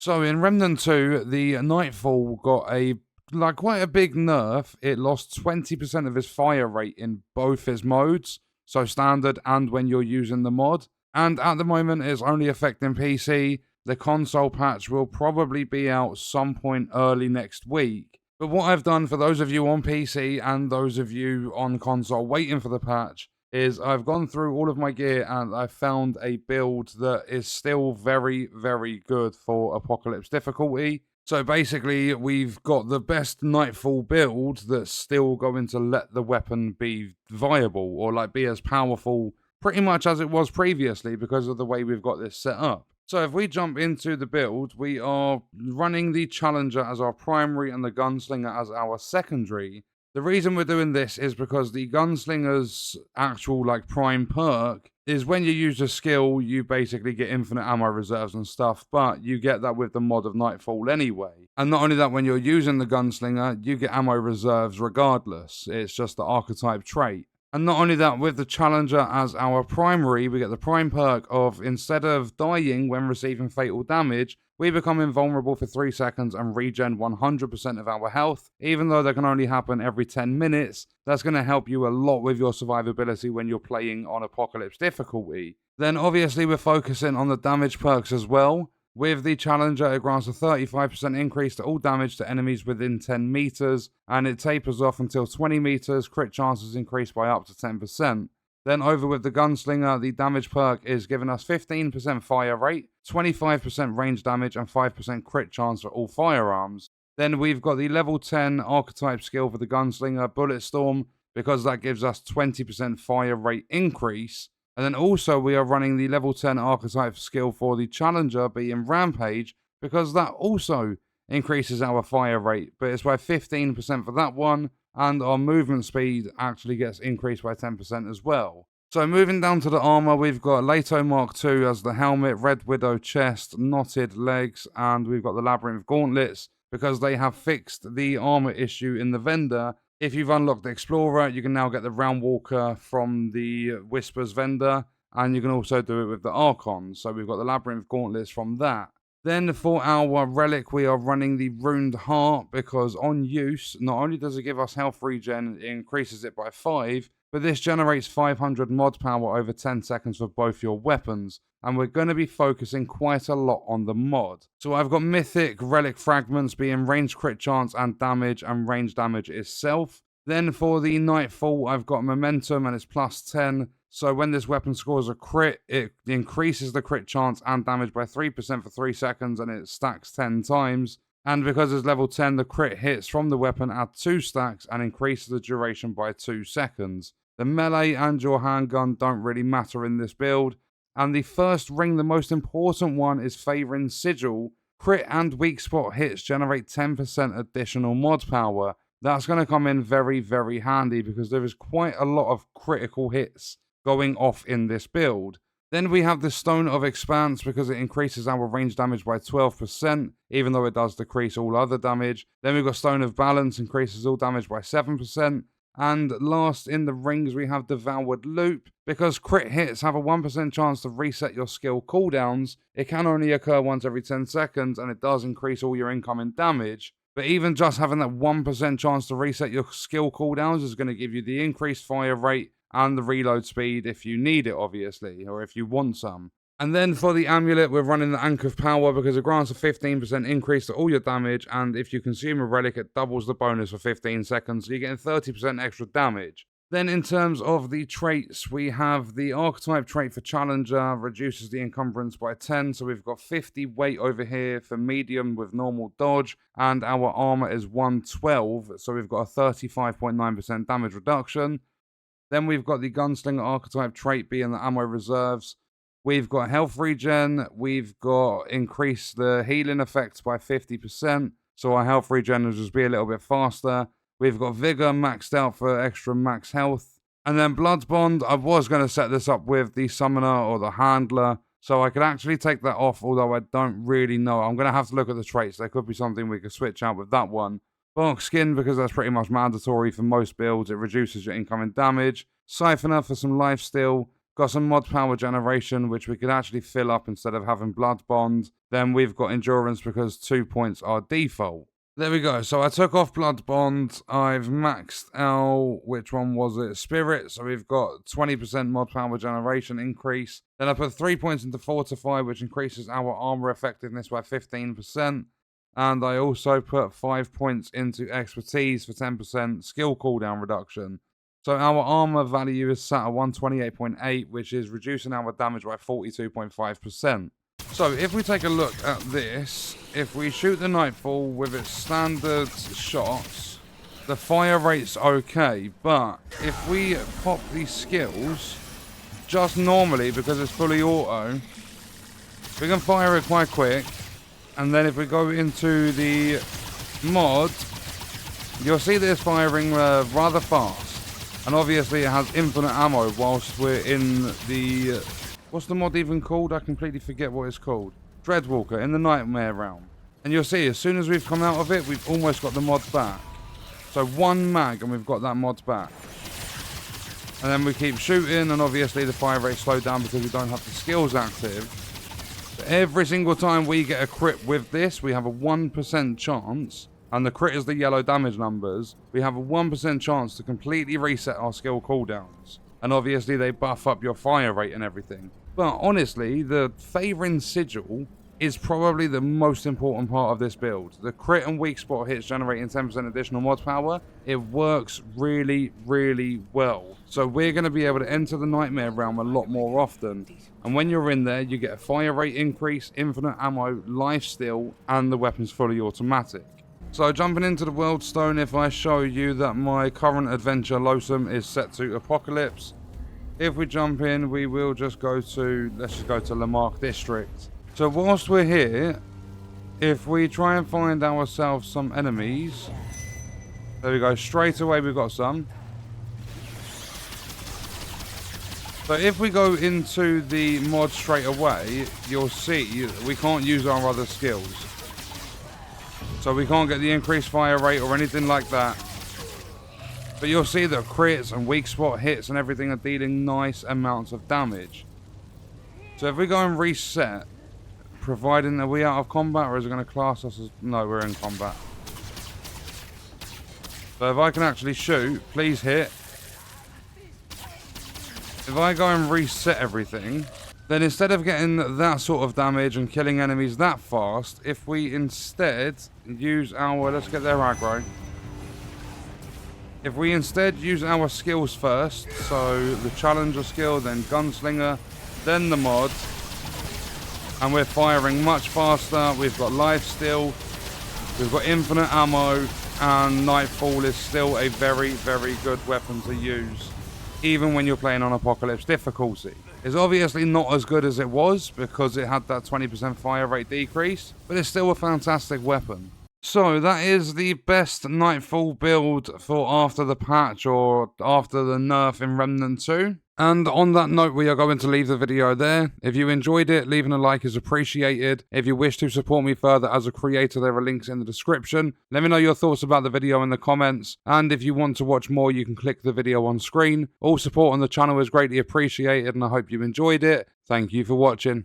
So in Remnant 2, the Nightfall got quite a big nerf. It lost 20% of its fire rate in both its modes, so standard and when you're using the mod. And at the moment, it's only affecting PC. The console patch will probably be out some point early next week. But what I've done for those of you on PC and those of you on console waiting for the patch is I've gone through all of my gear and I've found a build that is still very, very good for Apocalypse difficulty. So basically, we've got the best Nightfall build that's still going to let the weapon be viable or be as powerful pretty much as it was previously because of the way we've got this set up. So if we jump into the build, we are running the Challenger as our primary and the Gunslinger as our secondary. The reason we're doing this is because the Gunslinger's actual prime perk is when you use a skill, you basically get infinite ammo reserves and stuff, but you get that with the mod of Nightfall anyway. And not only that, when you're using the Gunslinger, you get ammo reserves regardless. It's just the archetype trait. And not only that, with the Challenger as our primary, we get the prime perk of instead of dying when receiving fatal damage, we become invulnerable for 3 seconds and regen 100% of our health. Even though that can only happen every 10 minutes, that's going to help you a lot with your survivability when you're playing on Apocalypse difficulty. Then obviously we're focusing on the damage perks as well. With the Challenger, it grants a 35% increase to all damage to enemies within 10 meters, and it tapers off until 20 meters, crit chances increase by up to 10%. Then over with the Gunslinger, the damage perk is giving us 15% fire rate, 25% range damage, and 5% crit chance for all firearms. Then we've got the level 10 archetype skill for the Gunslinger, Bullet Storm, because that gives us 20% fire rate increase. And then also we are running the level 10 archetype skill for the Challenger being Rampage, because that also increases our fire rate, but it's by 15% for that one, and our movement speed actually gets increased by 10% as well. So moving down to the armor, we've got Leto Mark II as the helmet, Red Widow chest, knotted legs, and we've got the Labyrinth gauntlets, because they have fixed the armor issue in the vendor. If you've unlocked the Explorer, you can now get the Round Walker from the Whispers vendor, and you can also do it with the Archon. So we've got the Labyrinth gauntlets from that. Then for our relic, we are running the Runed Heart, because on use, not only does it give us health regen, it increases it by 5, but this generates 500 mod power over 10 seconds for both your weapons, and we're going to be focusing quite a lot on the mod. So I've got Mythic Relic Fragments being range crit chance and damage, and range damage itself. Then for the Nightfall, I've got Momentum, and it's plus 10. So when this weapon scores a crit, it increases the crit chance and damage by 3% for 3 seconds, and it stacks 10 times. And because it's level 10, the crit hits from the weapon add 2 stacks and increases the duration by 2 seconds. The melee and your handgun don't really matter in this build. And the first ring, the most important one, is Favouring Sigil. Crit and weak spot hits generate 10% additional mod power. That's going to come in very, very handy because there is quite a lot of critical hits going off in this build. Then we have the Stone of Expanse because it increases our range damage by 12%, even though it does decrease all other damage. Then we've got Stone of Balance, increases all damage by 7%. And last in the rings, we have Devoured Loop. Because crit hits have a 1% chance to reset your skill cooldowns, it can only occur once every 10 seconds, and it does increase all your incoming damage. But even just having that 1% chance to reset your skill cooldowns is going to give you the increased fire rate and the reload speed if you need it, obviously, or if you want some. And then for the amulet, we're running the Anchor of Power because it grants a 15% increase to all your damage, and if you consume a relic, it doubles the bonus for 15 seconds, so you're getting 30% extra damage. Then in terms of the traits, we have the Archetype trait for Challenger, reduces the encumbrance by 10, so we've got 50 weight over here for medium with normal dodge, and our armor is 112, so we've got a 35.9% damage reduction. Then we've got the Gunslinger Archetype trait being the ammo reserves. We've got health regen, we've got increase the healing effects by 50%, so our health regen will just be a little bit faster. We've got Vigor maxed out for extra max health. And then Blood Bond, I was going to set this up with the Summoner or the Handler, so I could actually take that off, although I don't really know. I'm going to have to look at the traits. There could be something we could switch out with that one. Bark Skin, because that's pretty much mandatory for most builds. It reduces your incoming damage. Siphoner for some lifesteal. got some mod power generation, which we could actually fill up instead of having blood bond. Then we've got endurance because 2 points are default. There we go. So I took off blood bond. I've maxed out, which one was it? Spirit. So we've got 20% mod power generation increase. Then I put 3 points into fortify, which increases our armor effectiveness by 15%. And I also put 5 points into expertise for 10% skill cooldown reduction. So our armor value is set at 128.8, which is reducing our damage by 42.5%. So if we take a look at this, if we shoot the Nightfall with its standard shots, the fire rate's okay, but if we pop these skills, just normally, because it's fully auto, we can fire it quite quick, and then if we go into the mod, you'll see this firing rather fast, and obviously it has infinite ammo whilst we're in the... What's the mod even called? I completely forget what it's called. Dreadwalker in the Nightmare Realm. And you'll see, as soon as we've come out of it, we've almost got the mod back. So 1 mag and we've got that mod back. And then we keep shooting, and obviously the fire rate slowed down because we don't have the skills active. But every single time we get a crit with this, we have a 1% chance, and the crit is the yellow damage numbers, we have a 1% chance to completely reset our skill cooldowns. And obviously they buff up your fire rate and everything. But honestly, the Favouring Sigil is probably the most important part of this build. The crit and weak spot hits generating 10% additional mod power. It works really, really well. So we're going to be able to enter the Nightmare Realm a lot more often. And when you're in there, you get a fire rate increase, infinite ammo, lifesteal, and the weapon's fully automatic. So jumping into the World Stone, if I show you that my current adventure Losum is set to Apocalypse, if we jump in, we will just go to, let's just go to Lamarck District. So whilst we're here, if we try and find ourselves some enemies, there we go, straight away we've got some. So if we go into the mod straight away, you'll see we can't use our other skills. So we can't get the increased fire rate or anything like that. But you'll see that crits and weak spot hits and everything are dealing nice amounts of damage. So if we go and reset, providing, are we out of combat or is it going to class us as... No, we're in combat. So if I can actually shoot, please hit. If I go and reset everything, then instead of getting that sort of damage and killing enemies that fast, if we instead use our... Let's get their aggro. If we instead use our skills first, so the Challenger skill, then Gunslinger, then the mod, and we're firing much faster, we've got lifesteal, we've got infinite ammo, and Nightfall is still a very, very good weapon to use, even when you're playing on Apocalypse difficulty. It's obviously not as good as it was, because it had that 20% fire rate decrease, but it's still a fantastic weapon. So that is the best Nightfall build for after the patch or after the nerf in Remnant 2. And on that note, we are going to leave the video there. If you enjoyed it, leaving a like is appreciated. If you wish to support me further as a creator, there are links in the description. Let me know your thoughts about the video in the comments. And if you want to watch more, you can click the video on screen. All support on the channel is greatly appreciated, and I hope you enjoyed it. Thank you for watching.